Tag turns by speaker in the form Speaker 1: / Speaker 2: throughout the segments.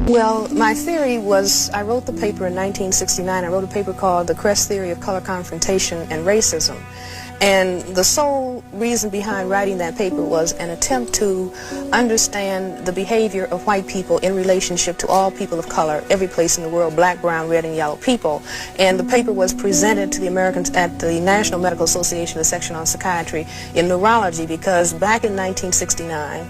Speaker 1: Well, my theory was, I wrote the paper in 1969. I wrote a paper called The Crest Theory of Color Confrontation and Racism. And the sole reason behind writing that paper was an attempt to understand the behavior of white people in relationship to all people of color, every place in the world, black, brown, red, and yellow people. And the paper was presented to the Americans at the National Medical Association, the section on psychiatry, in neurology, because back in 1969,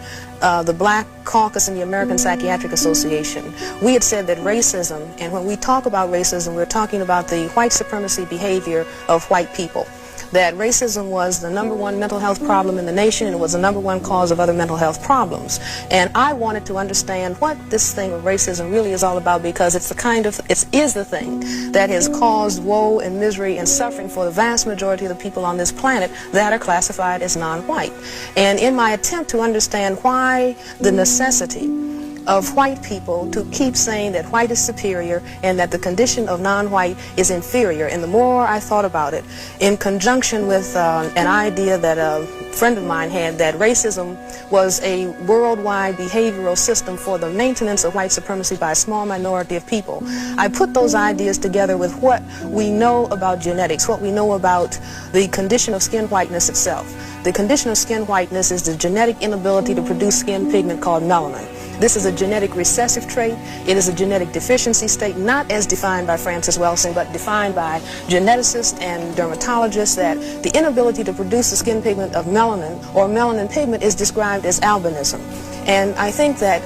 Speaker 1: the Black Caucus in the American Psychiatric Association, we had said that racism, and when we talk about racism, we're talking about the white supremacy behavior of white people. That racism was the #1 mental health problem in the nation, and it was the #1 cause of other mental health problems. And I wanted to understand what this thing of racism really is all about, because it's the thing that has caused woe and misery and suffering for the vast majority of the people on this planet that are classified as non-white. And in my attempt to understand why the necessity of white people to keep saying that white is superior and that the condition of non-white is inferior, and the more I thought about it, in conjunction with an idea that a friend of mine had, that racism was a worldwide behavioral system for the maintenance of white supremacy by a small minority of people, I put those ideas together with what we know about genetics, what we know about the condition of skin whiteness itself. The condition of skin whiteness is the genetic inability to produce skin pigment called melanin. This is a genetic recessive trait. It is a genetic deficiency state, not as defined by Francis Welsing, but defined by geneticists and dermatologists, that the inability to produce the skin pigment of melanin or melanin pigment is described as albinism. And I think that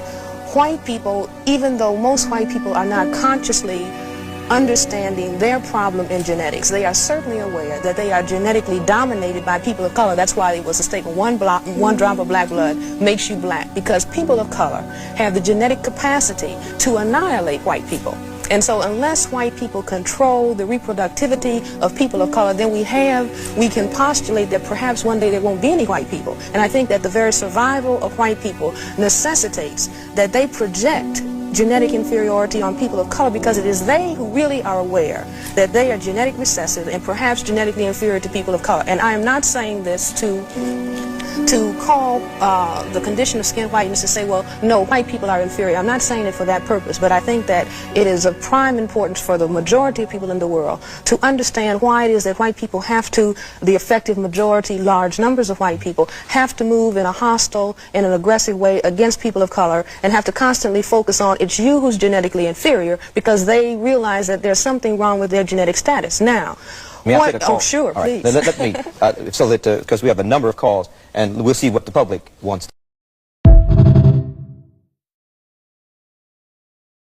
Speaker 1: white people, even though most white people are not consciously understanding their problem in genetics, they are certainly aware that they are genetically dominated by people of color. That's why it was a statement, one drop of black blood makes you black, because people of color have the genetic capacity to annihilate white people. And so unless white people control the reproductivity of people of color, then we can postulate that perhaps one day there won't be any white people. And I think that the very survival of white people necessitates that they project genetic inferiority on people of color, because it is they who really are aware that they are genetic recessive and perhaps genetically inferior to people of color. And I am not saying this to call the condition of skin whiteness to say, well, no, white people are inferior. I'm not saying it for that purpose, but I think that it is of prime importance for the majority of people in the world to understand why it is that white people have to, the effective majority, large numbers of white people, have to move in a hostile and an aggressive way against people of color, and have to constantly focus on it's you who's genetically inferior, because they realize that there's something wrong with their genetic status. Now,
Speaker 2: may I take a call?
Speaker 1: Oh, sure,
Speaker 2: all right.
Speaker 1: please.
Speaker 2: Let me, so that, because we have a number of calls, and we'll see what the public wants.